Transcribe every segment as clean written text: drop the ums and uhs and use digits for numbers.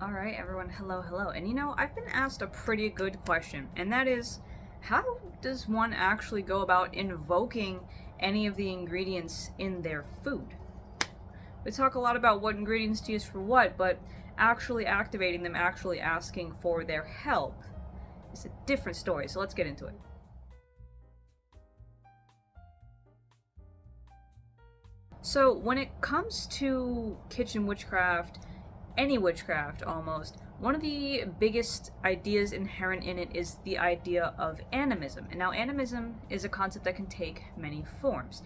Alright, everyone, hello. And I've been asked a pretty good question, and that is, how does one actually go about invoking any of the ingredients in their food? We talk a lot about what ingredients to use for what, but actually activating them, actually asking for their help, is a different story, so let's get into it. So, when it comes to kitchen witchcraft, any witchcraft almost, one of the biggest ideas inherent in it is the idea of animism. And now, animism is a concept that can take many forms.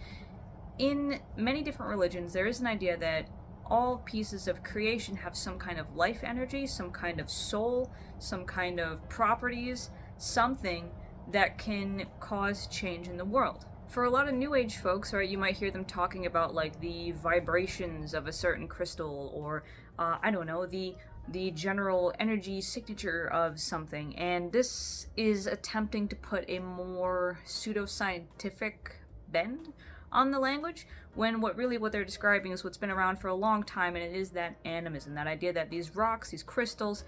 In many different religions, there is an idea that all pieces of creation have some kind of life energy, some kind of soul, some kind of properties, something that can cause change in the world. For a lot of New Age folks, right, you might hear them talking about like the vibrations of a certain crystal, or I don't know, the general energy signature of something. And this is attempting to put a more pseudoscientific bend on the language, when what they're describing is what's been around for a long time, and it is that animism, that idea that these rocks, these crystals,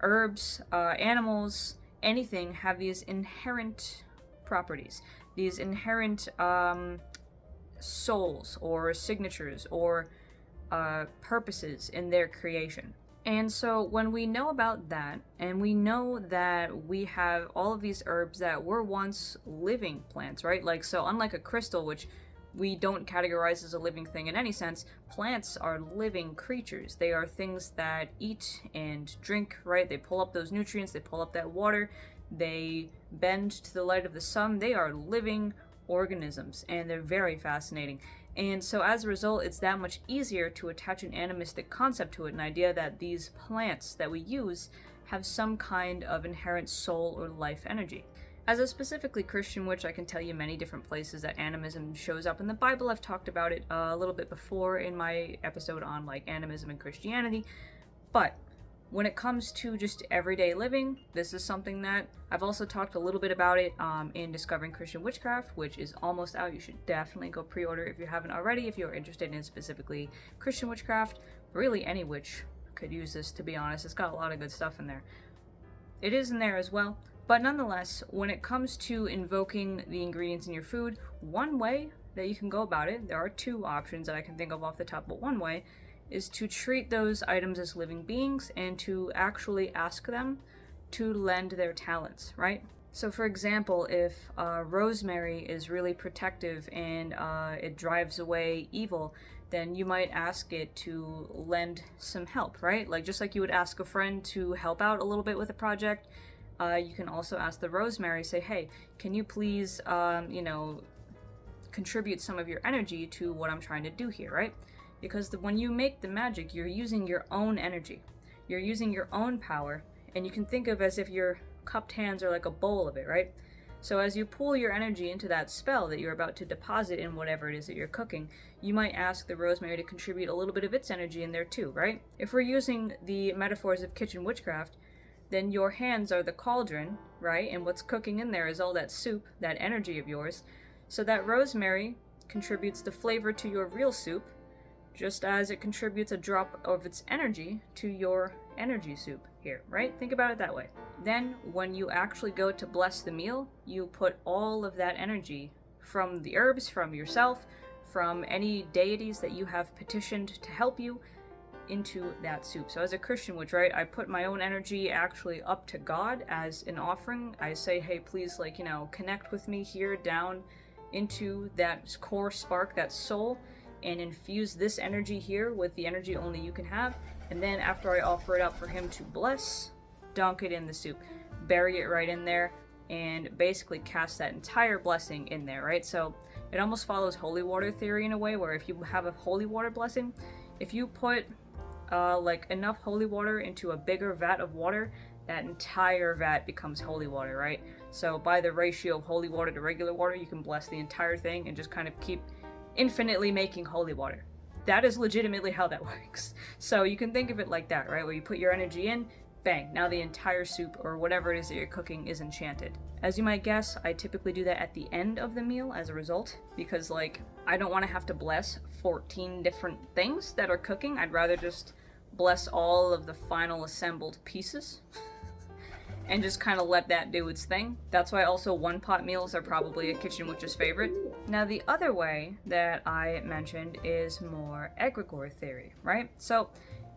herbs, animals, anything have these inherent properties, these inherent souls or signatures or purposes in their creation. And so when we know about that, and we know that we have all of these herbs that were once living plants, right? Like, so unlike a crystal, which we don't categorize as a living thing in any sense, plants are living creatures. They are things that eat and drink, right? They pull up those nutrients, they pull up that water, they bend to the light of the sun. They are living organisms, and they're very fascinating. And so as a result, it's that much easier to attach an animistic concept to it, an idea that these plants that we use have some kind of inherent soul or life energy. As a specifically Christian witch, I can tell you many different places that animism shows up in the Bible. I've talked about it a little bit before in my episode on like animism and Christianity, but when it comes to just everyday living, this is something that I've also talked a little bit about it in Discovering Christian Witchcraft, which is almost out. You should definitely go pre-order if you haven't already, if you're interested in specifically Christian witchcraft. Really, any witch could use this, to be honest. It's got a lot of good stuff in there. It is in there as well, but nonetheless, when it comes to invoking the ingredients in your food, one way that you can go about it, there are two options that I can think of off the top, but one way is to treat those items as living beings and to actually ask them to lend their talents, right? So for example, if rosemary is really protective and it drives away evil, then you might ask it to lend some help, right? Like just like you would ask a friend to help out a little bit with a project, you can also ask the rosemary, say, hey, can you please, contribute some of your energy to what I'm trying to do here, right? Because when you make the magic, you're using your own energy. You're using your own power, and you can think of as if your cupped hands are like a bowl of it, right? So as you pull your energy into that spell that you're about to deposit in whatever it is that you're cooking, you might ask the rosemary to contribute a little bit of its energy in there too, right? If we're using the metaphors of kitchen witchcraft, then your hands are the cauldron, right? And what's cooking in there is all that soup, that energy of yours. So that rosemary contributes the flavor to your real soup, just as it contributes a drop of its energy to your energy soup here, right? Think about it that way. Then, when you actually go to bless the meal, you put all of that energy from the herbs, from yourself, from any deities that you have petitioned to help you, into that soup. So as a Christian witch, right, I put my own energy actually up to God as an offering. I say, hey, please, connect with me here down into that core spark, that soul, and infuse this energy here with the energy only you can have. And then after I offer it up for him to bless, dunk it in the soup, bury it right in there, and basically cast that entire blessing in there, right? So it almost follows holy water theory in a way, where if you have a holy water blessing, if you put enough holy water into a bigger vat of water, that entire vat becomes holy water, right? So by the ratio of holy water to regular water, you can bless the entire thing and just kind of keep infinitely making holy water. That is legitimately how that works. So you can think of it like that, right? Where you put your energy in, bang, now the entire soup or whatever it is that you're cooking is enchanted. As you might guess, I typically do that at the end of the meal as a result, because I don't want to have to bless 14 different things that are cooking. I'd rather just bless all of the final assembled pieces and just kind of let that do its thing. That's why also one-pot meals are probably a kitchen witch's favorite. Now, the other way that I mentioned is more egregore theory, right? So,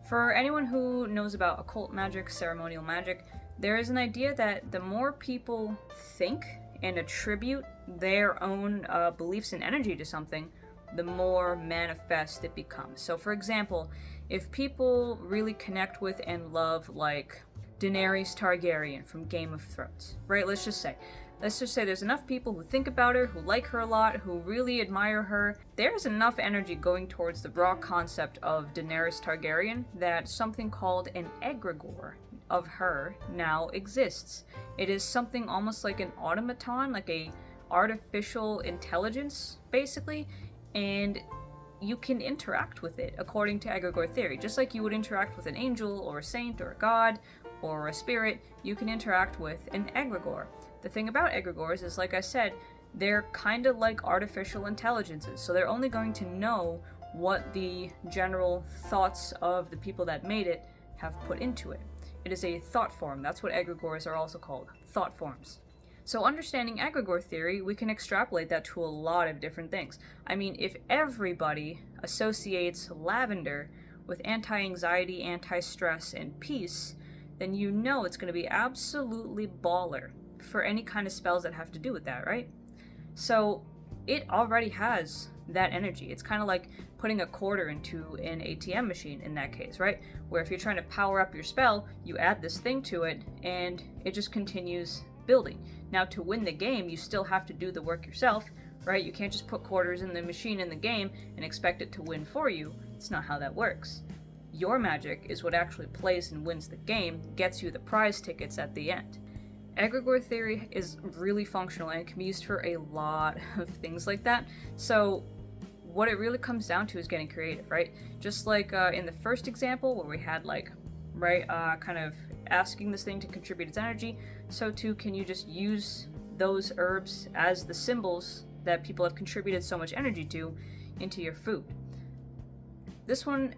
for anyone who knows about occult magic, ceremonial magic, there is an idea that the more people think and attribute their own beliefs and energy to something, the more manifest it becomes. So, for example, if people really connect with and love, like, Daenerys Targaryen from Game of Thrones, right? Let's just say there's enough people who think about her, who like her a lot, who really admire her. There's enough energy going towards the raw concept of Daenerys Targaryen that something called an egregore of her now exists. It is something almost like an automaton, like a artificial intelligence, basically, and you can interact with it according to egregore theory. Just like you would interact with an angel or a saint or a god or a spirit, you can interact with an egregore. The thing about egregores is, like I said, they're kind of like artificial intelligences, so they're only going to know what the general thoughts of the people that made it have put into it. It is a thought form. That's what egregores are also called, thought forms. So understanding egregore theory, we can extrapolate that to a lot of different things. I mean, if everybody associates lavender with anti-anxiety, anti-stress, and peace, then you know it's going to be absolutely baller for any kind of spells that have to do with that, right? So it already has that energy. It's kind of like putting a quarter into an ATM machine in that case, right? Where if you're trying to power up your spell, you add this thing to it, and it just continues building. Now, to win the game, you still have to do the work yourself, right? You can't just put quarters in the machine in the game and expect it to win for you. It's not how that works. Your magic is what actually plays and wins the game, gets you the prize tickets at the end. Egregore theory is really functional and can be used for a lot of things like that. So what it really comes down to is getting creative, right? Just like in the first example where we had kind of asking this thing to contribute its energy, so too can you just use those herbs as the symbols that people have contributed so much energy to into your food. This one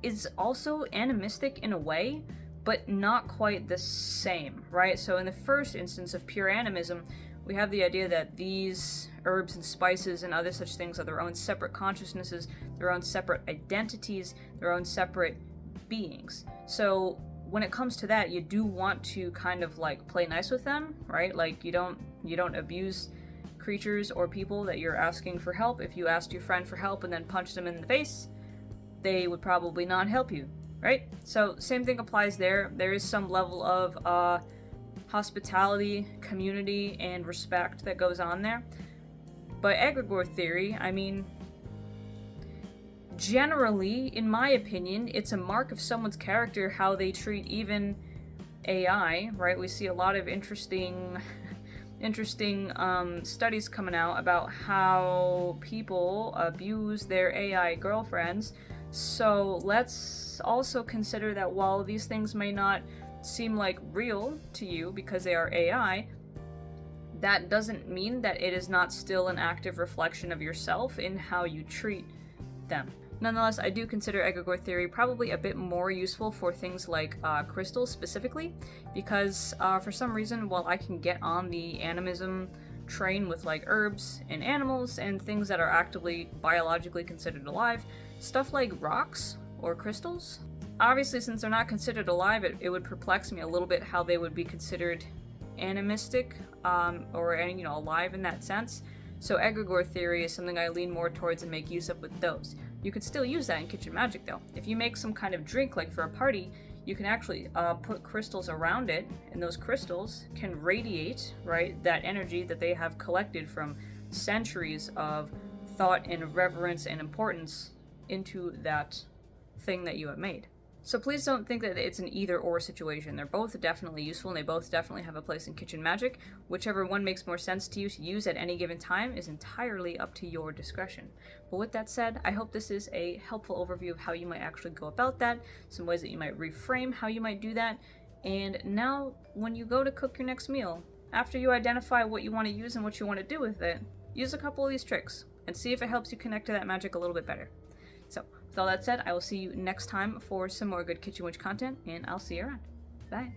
is also animistic in a way, but not quite the same, right? So in the first instance of pure animism, we have the idea that these herbs and spices and other such things are their own separate consciousnesses, their own separate identities, their own separate beings. So when it comes to that, you do want to kind of like play nice with them, right? Like you don't abuse creatures or people that you're asking for help. If you asked your friend for help and then punched them in the face, they would probably not help you, right? So same thing applies there. There is some level of hospitality, community, and respect that goes on there. But egregore theory, I mean, generally, in my opinion, it's a mark of someone's character how they treat even AI, right? We see a lot of interesting studies coming out about how people abuse their AI girlfriends. So let's also consider that while these things may not seem like real to you because they are AI, that doesn't mean that it is not still an active reflection of yourself in how you treat them. Nonetheless, I do consider egregore theory probably a bit more useful for things like crystals specifically, because for some reason, while I can get on the animism train with like herbs and animals and things that are actively biologically considered alive, stuff like rocks or crystals, obviously since they're not considered alive, it would perplex me a little bit how they would be considered animistic or alive in that sense. So egregore theory is something I lean more towards and make use of with those. You could still use that in kitchen magic though. If you make some kind of drink like for a party, you can actually put crystals around it, and those crystals can radiate, right, that energy that they have collected from centuries of thought and reverence and importance into that thing that you have made. So please don't think that it's an either-or situation. They're both definitely useful, and they both definitely have a place in kitchen magic. Whichever one makes more sense to you to use at any given time is entirely up to your discretion. But with that said, I hope this is a helpful overview of how you might actually go about that, some ways that you might reframe how you might do that, and now when you go to cook your next meal, after you identify what you want to use and what you want to do with it, use a couple of these tricks and see if it helps you connect to that magic a little bit better. So, with all that said, I will see you next time for some more good Kitchen Witch content, and I'll see you around. Bye.